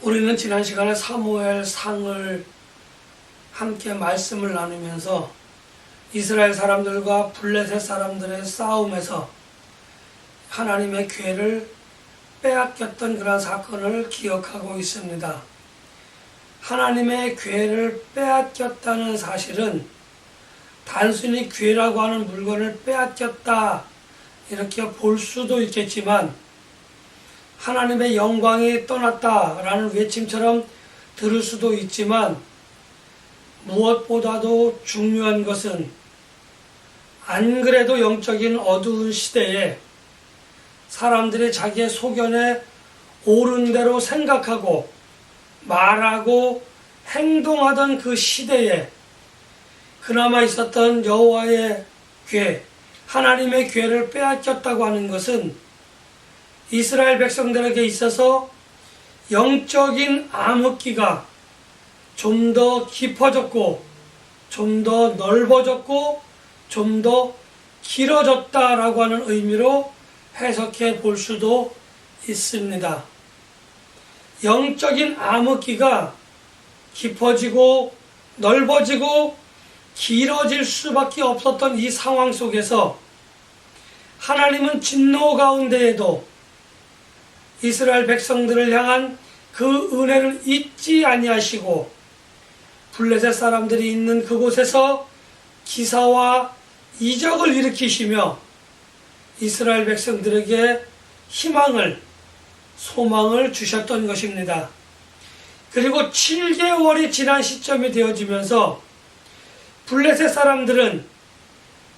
우리는 지난 시간에 사무엘상을 함께 말씀을 나누면서 이스라엘 사람들과 블레셋 사람들의 싸움에서 하나님의 괴를 빼앗겼던 그런 사건을 기억하고 있습니다. 하나님의 괴를 빼앗겼다는 사실은 단순히 괴라고 하는 물건을 빼앗겼다 이렇게 볼 수도 있겠지만, 하나님의 영광이 떠났다라는 외침처럼 들을 수도 있지만, 무엇보다도 중요한 것은 안 그래도 영적인 어두운 시대에 사람들이 자기의 소견에 옳은 대로 생각하고 말하고 행동하던 그 시대에 그나마 있었던 여호와의 괴, 하나님의 괴를 빼앗겼다고 하는 것은 이스라엘 백성들에게 있어서 영적인 암흑기가 좀 더 깊어졌고 좀 더 넓어졌고 좀 더 길어졌다라고 하는 의미로 해석해 볼 수도 있습니다. 영적인 암흑기가 깊어지고 넓어지고 길어질 수밖에 없었던 이 상황 속에서 하나님은 진노 가운데에도 이스라엘 백성들을 향한 그 은혜를 잊지 아니하시고 블레셋 사람들이 있는 그곳에서 기사와 이적을 일으키시며 이스라엘 백성들에게 희망을, 소망을 주셨던 것입니다. 그리고 7개월이 지난 시점이 되어지면서 블레셋 사람들은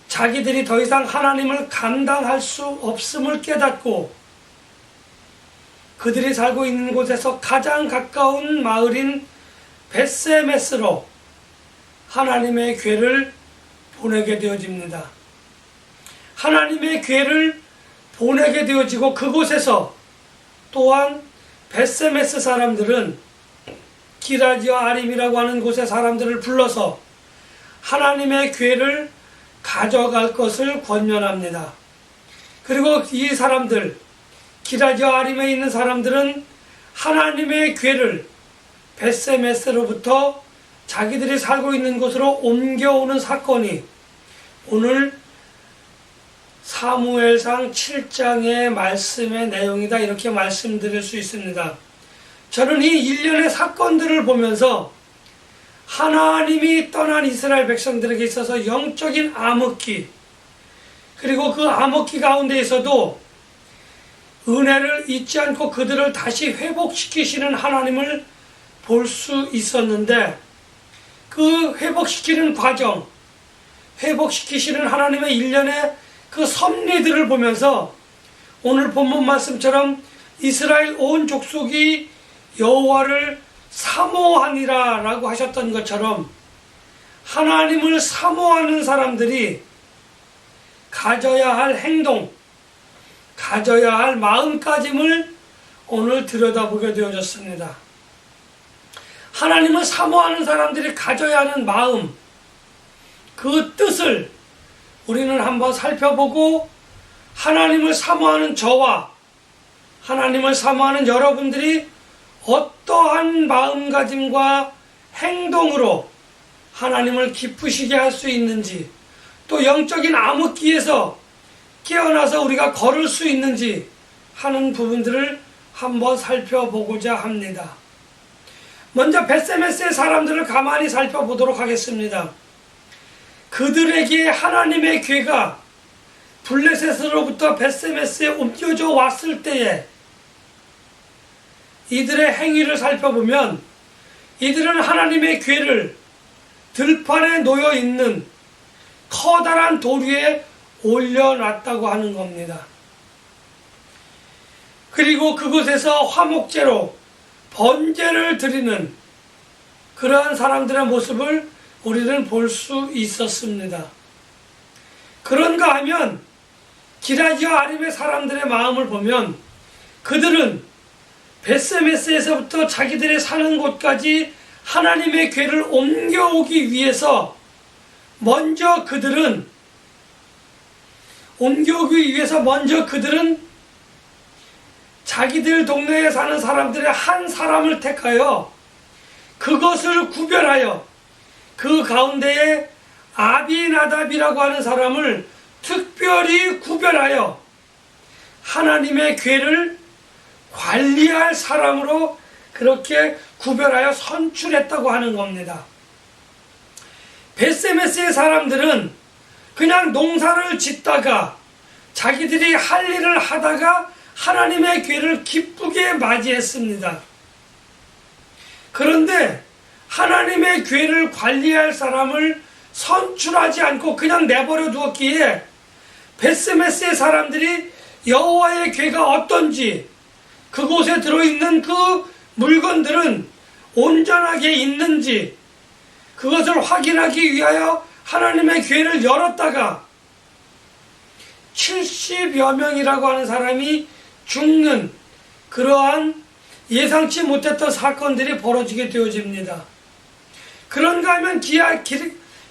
자기들이 더 이상 하나님을 감당할 수 없음을 깨닫고 그들이 살고 있는 곳에서 가장 가까운 마을인 벳세메스로 하나님의 괴를 보내게 되어집니다. 하나님의 괴를 보내게 되어지고 그곳에서 또한 벳세메스 사람들은 기라지와 아림이라고 하는 곳의 사람들을 불러서 하나님의 괴를 가져갈 것을 권면합니다. 그리고 이 사람들, 기라지와 아림에 있는 사람들은 하나님의 괴를 벳세메스로부터 자기들이 살고 있는 곳으로 옮겨오는 사건이 오늘 사무엘상 7장의 말씀의 내용이다, 이렇게 말씀드릴 수 있습니다. 저는 이 일련의 사건들을 보면서 하나님이 떠난 이스라엘 백성들에게 있어서 영적인 암흑기, 그리고 그 암흑기 가운데에서도 은혜를 잊지 않고 그들을 다시 회복시키시는 하나님을 볼 수 있었는데, 그 회복시키는 과정, 회복시키시는 하나님의 일련의 그 섭리들을 보면서 오늘 본문 말씀처럼 이스라엘 온 족속이 여호와를 사모하니라 라고 하셨던 것처럼 하나님을 사모하는 사람들이 가져야 할 행동, 가져야 할 마음가짐을 오늘 들여다보게 되어졌습니다. 하나님을 사모하는 사람들이 가져야 하는 마음, 그 뜻을 우리는 한번 살펴보고, 하나님을 사모하는 저와 하나님을 사모하는 여러분들이 어떠한 마음가짐과 행동으로 하나님을 기쁘시게 할 수 있는지, 또 영적인 암흑기에서 깨어나서 우리가 걸을 수 있는지 하는 부분들을 한번 살펴보고자 합니다. 먼저 벳세메스의 사람들을 가만히 살펴보도록 하겠습니다. 그들에게 하나님의 괴가 블레셋으로부터 벳세메스에 옮겨져 왔을 때에 이들의 행위를 살펴보면 이들은 하나님의 괴를 들판에 놓여 있는 커다란 돌 위에 올려놨다고 하는 겁니다. 그리고 그곳에서 화목제로 번제를 드리는 그러한 사람들의 모습을 우리는 볼 수 있었습니다. 그런가 하면 기라지와 아림의 사람들의 마음을 보면 그들은 벳세메스에서부터 자기들의 사는 곳까지 하나님의 괴를 옮겨오기 위해서 먼저 그들은 자기들 동네에 사는 사람들의 한 사람을 택하여 그것을 구별하여 그 가운데에 아비나답이라고 하는 사람을 특별히 구별하여 하나님의 궤를 관리할 사람으로 그렇게 구별하여 선출했다고 하는 겁니다. 벳세메스의 사람들은 그냥 농사를 짓다가 자기들이 할 일을 하다가 하나님의 궤를 기쁘게 맞이했습니다. 그런데 하나님의 궤를 관리할 사람을 선출하지 않고 그냥 내버려 두었기에 벳세메스의 사람들이 여호와의 궤가 어떤지, 그곳에 들어있는 그 물건들은 온전하게 있는지 그것을 확인하기 위하여 하나님의 궤를 열었다가 70여 명이라고 하는 사람이 죽는 그러한 예상치 못했던 사건들이 벌어지게 되어집니다. 그런가 하면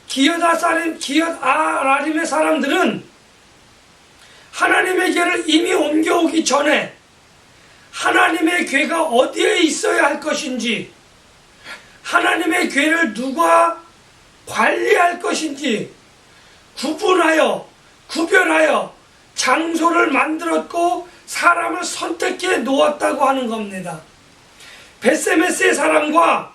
기욤아라림의 사람들은 하나님의 궤를 이미 옮겨오기 전에 하나님의 궤가 어디에 있어야 할 것인지, 하나님의 궤를 누가 관리할 것인지 구별하여 장소를 만들었고 사람을 선택해 놓았다고 하는 겁니다. 벳세메스의 사람과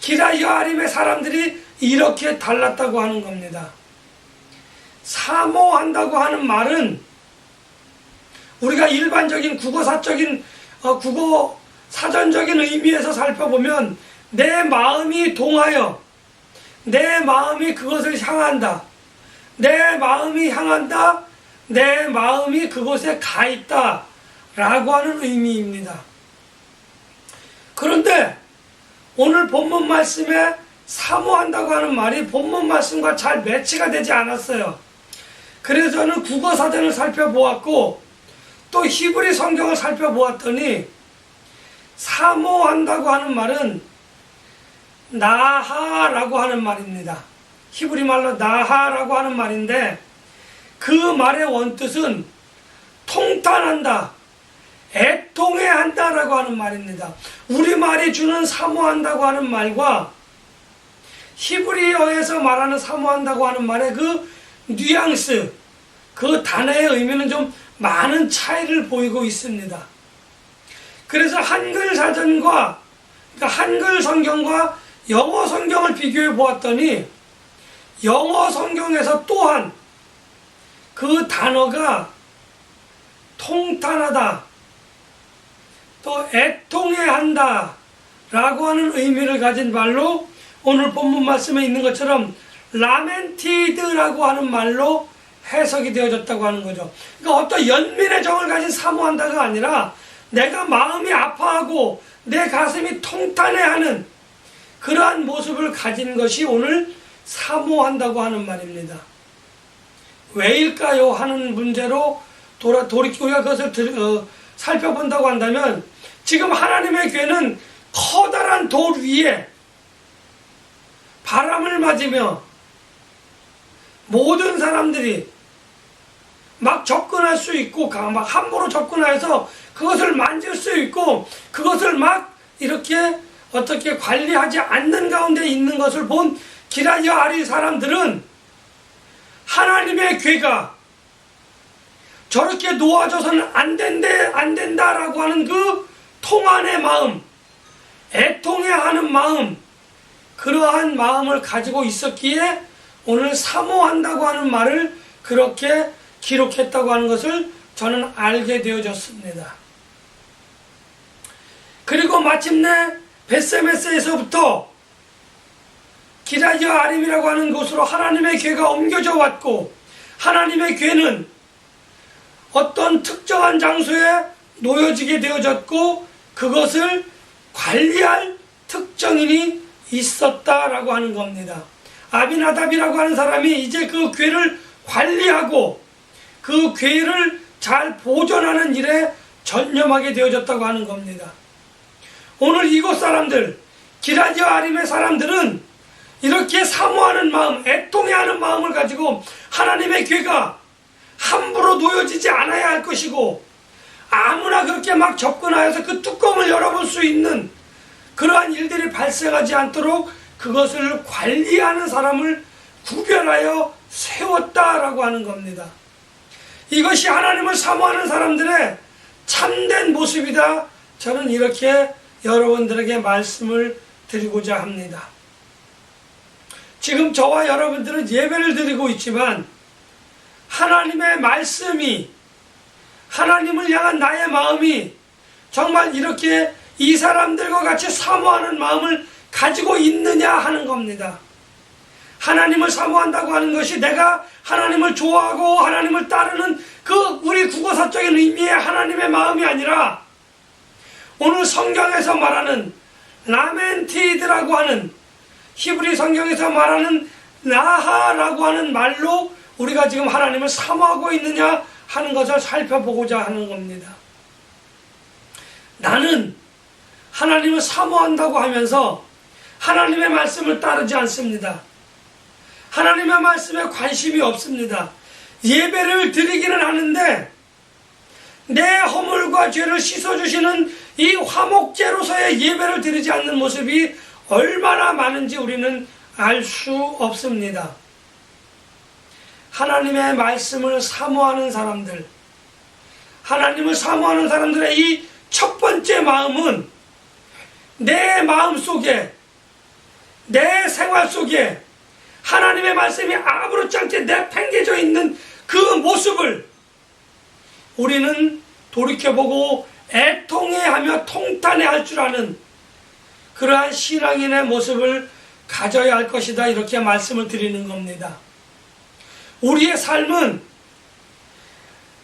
기랴여아림의 사람들이 이렇게 달랐다고 하는 겁니다. 사모한다고 하는 말은 우리가 일반적인 국어 사전적인 의미에서 살펴보면 내 마음이 동하여 내 마음이 그것을 향한다, 내 마음이 향한다, 내 마음이 그곳에 가 있다 라고 하는 의미입니다. 그런데 오늘 본문 말씀에 사모한다고 하는 말이 본문 말씀과 잘 매치가 되지 않았어요. 그래서 저는 국어 사전을 살펴보았고 또 히브리 성경을 살펴보았더니 사모한다고 하는 말은 나하라고 하는 말입니다. 히브리 말로 나하라고 하는 말인데 그 말의 원뜻은 통탄한다, 애통해한다 라고 하는 말입니다. 우리말이 주는 사모한다고 하는 말과 히브리어에서 말하는 사모한다고 하는 말의 그 뉘앙스, 그 단어의 의미는 좀 많은 차이를 보이고 있습니다. 그래서 한글 사전과, 그러니까 한글 성경과 영어 성경을 비교해 보았더니 영어 성경에서 또한 그 단어가 통탄하다, 또 애통해한다 라고 하는 의미를 가진 말로 오늘 본문 말씀에 있는 것처럼 라멘티드라고 하는 말로 해석이 되어졌다고 하는 거죠. 그러니까 어떤 연민의 정을 가진 사모한다가 아니라 내가 마음이 아파하고 내 가슴이 통탄해하는 그러한 모습을 가진 것이 오늘 사모한다고 하는 말입니다. 왜일까요? 하는 문제로 돌이키고 우리가 그것을 살펴본다고 한다면 지금 하나님의 궤는 커다란 돌 위에 바람을 맞으며 모든 사람들이 막 접근할 수 있고 막 함부로 접근해서 그것을 만질 수 있고 그것을 막 이렇게 어떻게 관리하지 않는 가운데 있는 것을 본 기랴여아림 사람들은 하나님의 궤가 저렇게 놓아져서는 안 된다라고 하는 그 통안의 마음, 애통해하는 마음, 그러한 마음을 가지고 있었기에 오늘 사모한다고 하는 말을 그렇게 기록했다고 하는 것을 저는 알게 되어졌습니다. 그리고 마침내 벳세메스에서부터 기랴여아림이라고 하는 곳으로 하나님의 궤가 옮겨져 왔고 하나님의 궤는 어떤 특정한 장소에 놓여지게 되어졌고 그것을 관리할 특정인이 있었다라고 하는 겁니다. 아비나답이라고 하는 사람이 이제 그 궤를 관리하고 그 궤를 잘 보존하는 일에 전념하게 되어졌다고 하는 겁니다. 오늘 이곳 사람들, 기랴여아림의 사람들은 이렇게 사모하는 마음, 애통해하는 마음을 가지고 하나님의 궤가 함부로 놓여지지 않아야 할 것이고 아무나 그렇게 막 접근하여서 그 뚜껑을 열어볼 수 있는 그러한 일들이 발생하지 않도록 그것을 관리하는 사람을 구별하여 세웠다라고 하는 겁니다. 이것이 하나님을 사모하는 사람들의 참된 모습이다. 저는 이렇게 여러분들에게 말씀을 드리고자 합니다. 지금 저와 여러분들은 예배를 드리고 있지만 하나님의 말씀이, 하나님을 향한 나의 마음이 정말 이렇게 이 사람들과 같이 사모하는 마음을 가지고 있느냐 하는 겁니다. 하나님을 사모한다고 하는 것이 내가 하나님을 좋아하고 하나님을 따르는 그 우리 국어사적인 의미의 하나님의 마음이 아니라 오늘 성경에서 말하는 라멘티드라고 하는, 히브리 성경에서 말하는 나하라고 하는 말로 우리가 지금 하나님을 사모하고 있느냐 하는 것을 살펴보고자 하는 겁니다. 나는 하나님을 사모한다고 하면서 하나님의 말씀을 따르지 않습니다. 하나님의 말씀에 관심이 없습니다. 예배를 드리기는 하는데 내 허물과 죄를 씻어주시는 이 화목제로서의 예배를 드리지 않는 모습이 얼마나 많은지 우리는 알 수 없습니다. 하나님의 말씀을 사모하는 사람들, 하나님을 사모하는 사람들의 이 첫 번째 마음은 내 마음 속에, 내 생활 속에 하나님의 말씀이 아무렇지 않게 내팽개져 있는 그 모습을 우리는 돌이켜보고 애통해하며 통탄해할 줄 아는 그러한 신앙인의 모습을 가져야 할 것이다, 이렇게 말씀을 드리는 겁니다. 우리의 삶은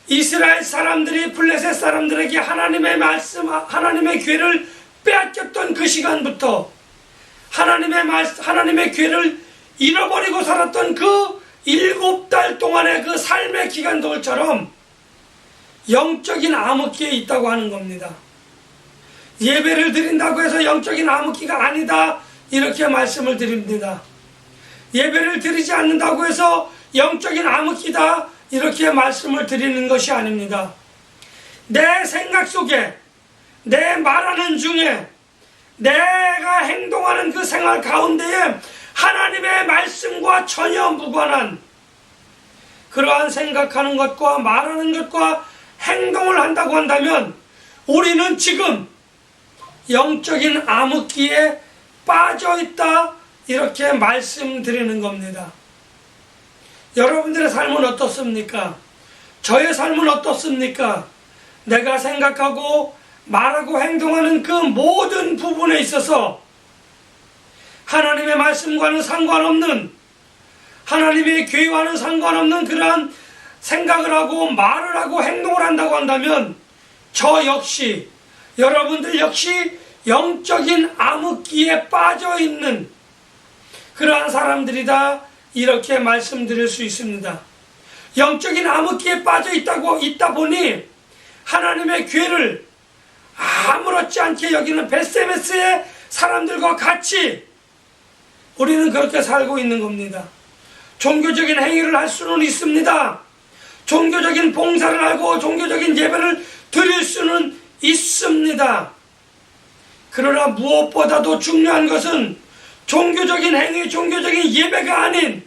이스라엘 사람들이 블레셋 사람들에게 하나님의 말씀, 하나님의 궤를 빼앗겼던 그 시간부터 하나님의 궤를 잃어버리고 살았던 그 7달 동안의 그 삶의 기간들처럼 영적인 암흑기에 있다고 하는 겁니다. 예배를 드린다고 해서 영적인 암흑기가 아니다, 이렇게 말씀을 드립니다. 예배를 드리지 않는다고 해서 영적인 암흑기다, 이렇게 말씀을 드리는 것이 아닙니다. 내 생각 속에, 내 말하는 중에, 내가 행동하는 그 생활 가운데에 하나님의 말씀과 전혀 무관한 그러한 생각하는 것과 말하는 것과 행동을 한다고 한다면 우리는 지금 영적인 암흑기에 빠져있다, 이렇게 말씀드리는 겁니다. 여러분들의 삶은 어떻습니까? 저의 삶은 어떻습니까? 내가 생각하고 말하고 행동하는 그 모든 부분에 있어서 하나님의 말씀과는 상관없는, 하나님의 계획과는 상관없는 그러한 생각을 하고 말을 하고 행동을 한다고 한다면 저 역시, 여러분들 역시 영적인 암흑기에 빠져있는 그러한 사람들이다, 이렇게 말씀드릴 수 있습니다. 영적인 암흑기에 있다 보니 하나님의 궤를 아무렇지 않게 여기는 벳세메스의 사람들과 같이 우리는 그렇게 살고 있는 겁니다. 종교적인 행위를 할 수는 있습니다. 종교적인 봉사를 하고 종교적인 예배를 드릴 수는 있습니다. 그러나 무엇보다도 중요한 것은 종교적인 행위, 종교적인 예배가 아닌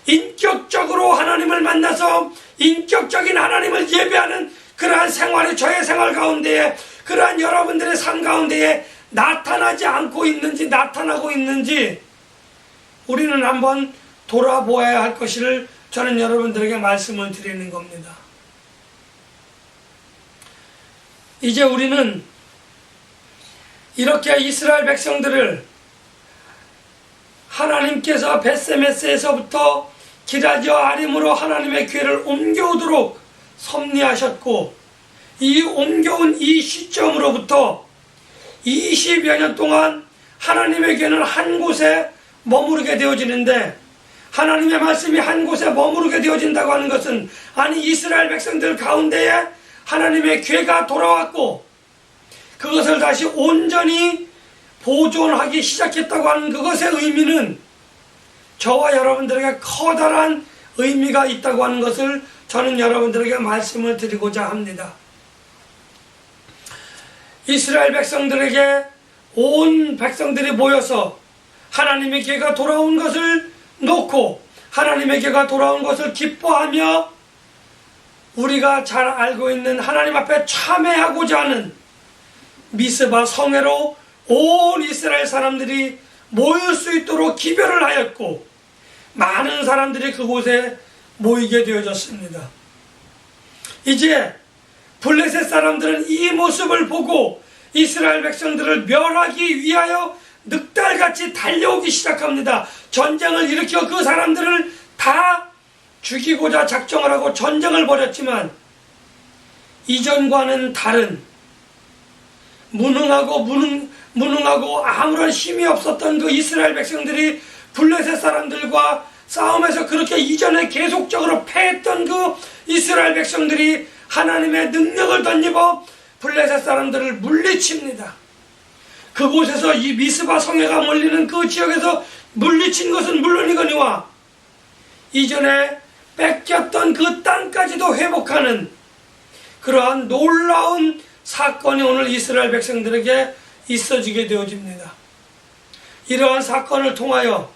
인격적으로 하나님을 만나서 인격적인 하나님을 예배하는 그러한 생활이 저의 생활 가운데에, 그러한 여러분들의 삶 가운데에 나타나지 않고 있는지, 나타나고 있는지 우리는 한번 돌아보아야 할 것을 저는 여러분들에게 말씀을 드리는 겁니다. 이제 우리는 이렇게 이스라엘 백성들을 하나님께서 벳세메스에서부터 기라디오 아림으로 하나님의 궤를 옮겨오도록 섭리하셨고, 이 옮겨온 이 시점으로부터 20여 년 동안 하나님의 궤는 한 곳에 머무르게 되어지는데, 하나님의 말씀이 한 곳에 머무르게 되어진다고 하는 것은, 아니 이스라엘 백성들 가운데에 하나님의 궤가 돌아왔고 그것을 다시 온전히 보존하기 시작했다고 하는 그것의 의미는 저와 여러분들에게 커다란 의미가 있다고 하는 것을 저는 여러분들에게 말씀을 드리고자 합니다. 이스라엘 백성들에게 온 백성들이 모여서 하나님의 개가 돌아온 것을 놓고 하나님의 개가 돌아온 것을 기뻐하며 우리가 잘 알고 있는 하나님 앞에 참회하고자 하는 미스바 성회로 온 이스라엘 사람들이 모일 수 있도록 기별을 하였고 많은 사람들이 그곳에 모이게 되어졌습니다. 이제 블레셋 사람들은 이 모습을 보고 이스라엘 백성들을 멸하기 위하여 늑달같이 달려오기 시작합니다. 전쟁을 일으켜 그 사람들을 다 죽이고자 작정을 하고 전쟁을 벌였지만 이전과는 다른 무능하고 아무런 힘이 없었던 그 이스라엘 백성들이 블레셋 사람들과 싸움에서 그렇게 이전에 계속적으로 패했던 그 이스라엘 백성들이 하나님의 능력을 덧입어 블레셋 사람들을 물리칩니다. 그곳에서 이 미스바 성회가 몰리는 그 지역에서 물리친 것은 물론이거니와 이전에 뺏겼던 그 땅까지도 회복하는 그러한 놀라운 사건이 오늘 이스라엘 백성들에게 있어지게 되어집니다. 이러한 사건을 통하여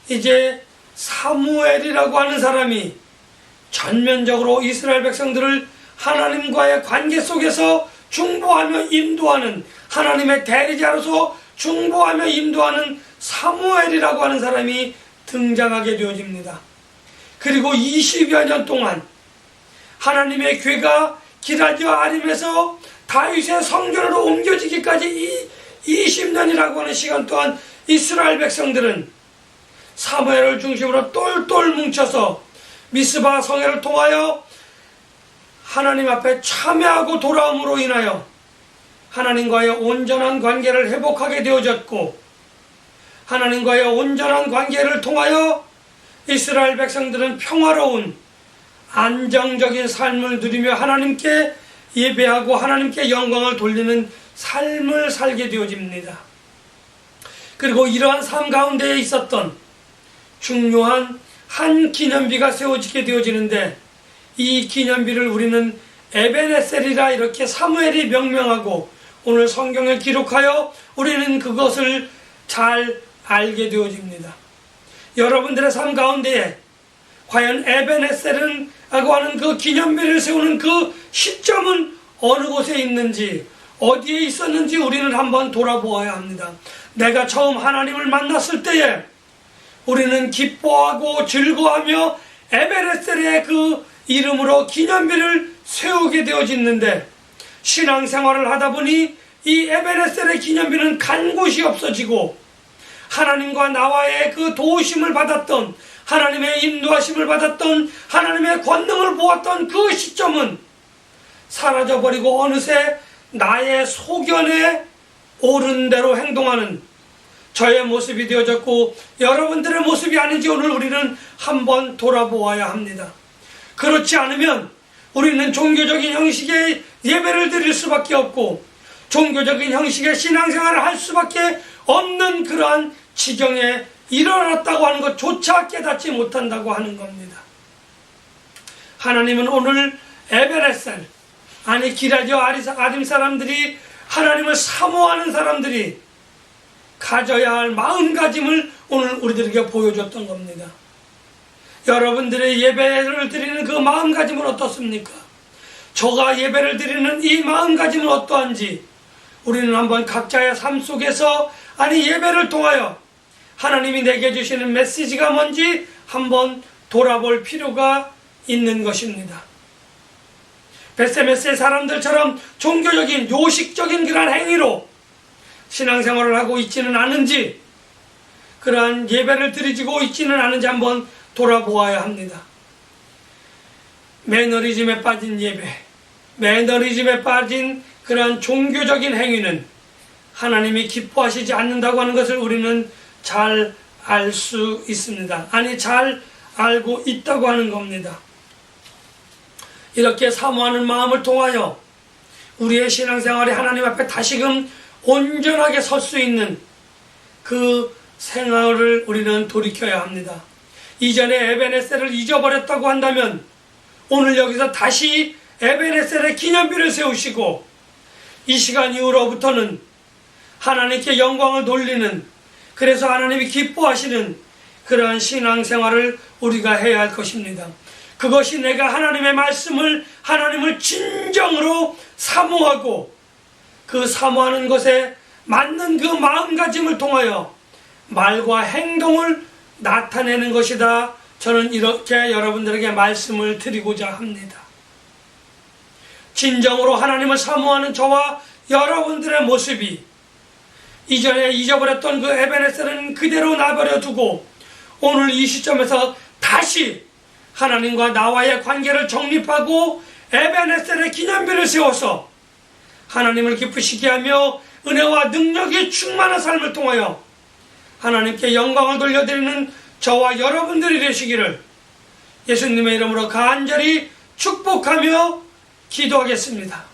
이제 사무엘이라고 하는 사람이 전면적으로 이스라엘 백성들을 하나님과의 관계 속에서 중보하며 인도하는 하나님의 대리자로서 중보하며 인도하는 사무엘이라고 하는 사람이 등장하게 되어집니다. 그리고 20여 년 동안 하나님의 궤가 기라디오 아림에서 다윗의 성전으로 옮겨지기까지 20년이라고 하는 시간 동안 이스라엘 백성들은 사무엘을 중심으로 똘똘 뭉쳐서 미스바 성회를 통하여 하나님 앞에 참회하고 돌아옴으로 인하여 하나님과의 온전한 관계를 회복하게 되어졌고 하나님과의 온전한 관계를 통하여 이스라엘 백성들은 평화로운 안정적인 삶을 누리며 하나님께 예배하고 하나님께 영광을 돌리는 삶을 살게 되어집니다. 그리고 이러한 삶 가운데에 있었던 중요한 한 기념비가 세워지게 되어지는데 이 기념비를 우리는 에벤에셀이라 이렇게 사무엘이 명명하고 오늘 성경에 기록하여 우리는 그것을 잘 알게 되어집니다. 여러분들의 삶 가운데에 과연 에벤에셀은 라고 하는 그 기념비를 세우는 그 시점은 어느 곳에 있는지 어디에 있었는지 우리는 한번 돌아보아야 합니다. 내가 처음 하나님을 만났을 때에 우리는 기뻐하고 즐거워하며 에벤에셀의 그 이름으로 기념비를 세우게 되어지는데 신앙생활을 하다 보니 이 에벤에셀의 기념비는 간 곳이 없어지고 하나님과 나와의 그 도우심을 받았던 하나님의 인도하심을 받았던 하나님의 권능을 보았던 그 시점은 사라져버리고 어느새 나의 소견에 옳은 대로 행동하는 저의 모습이 되어졌고 여러분들의 모습이 아닌지 오늘 우리는 한번 돌아보아야 합니다. 그렇지 않으면 우리는 종교적인 형식의 예배를 드릴 수밖에 없고 종교적인 형식의 신앙생활을 할 수밖에 없는 그러한 지경에 일어났다고 하는 것조차 깨닫지 못한다고 하는 겁니다. 하나님은 오늘 에베레셀 아니 기라디오 아림 사람들이 하나님을 사모하는 사람들이 가져야 할 마음가짐을 오늘 우리들에게 보여줬던 겁니다. 여러분들의 예배를 드리는 그 마음가짐은 어떻습니까? 저가 예배를 드리는 이 마음가짐은 어떠한지 우리는 한번 각자의 삶 속에서 아니 예배를 통하여 하나님이 내게 주시는 메시지가 뭔지 한번 돌아볼 필요가 있는 것입니다. 베세메스의 사람들처럼 종교적인 요식적인 그러한 행위로 신앙생활을 하고 있지는 않은지 그러한 예배를 드리고 있지는 않은지 한번 돌아보아야 합니다. 매너리즘에 빠진 예배, 매너리즘에 빠진 그러한 종교적인 행위는 하나님이 기뻐하시지 않는다고 하는 것을 우리는 잘 알 수 있습니다. 아니 잘 알고 있다고 하는 겁니다. 이렇게 사모하는 마음을 통하여 우리의 신앙생활이 하나님 앞에 다시금 온전하게 설 수 있는 그 생활을 우리는 돌이켜야 합니다. 이전에 에벤에셀을 잊어버렸다고 한다면 오늘 여기서 다시 에벤에셀의 기념비를 세우시고 이 시간 이후로부터는 하나님께 영광을 돌리는, 그래서 하나님이 기뻐하시는 그러한 신앙생활을 우리가 해야 할 것입니다. 그것이 내가 하나님의 말씀을, 하나님을 진정으로 사모하고 그 사모하는 것에 맞는 그 마음가짐을 통하여 말과 행동을 나타내는 것이다. 저는 이렇게 여러분들에게 말씀을 드리고자 합니다. 진정으로 하나님을 사모하는 저와 여러분들의 모습이 이전에 잊어버렸던 그 에베네셀은 그대로 놔버려 두고 오늘 이 시점에서 다시 하나님과 나와의 관계를 정립하고 에베네셀의 기념비를 세워서 하나님을 기쁘시게 하며 은혜와 능력이 충만한 삶을 통하여 하나님께 영광을 돌려드리는 저와 여러분들이 되시기를 예수님의 이름으로 간절히 축복하며 기도하겠습니다.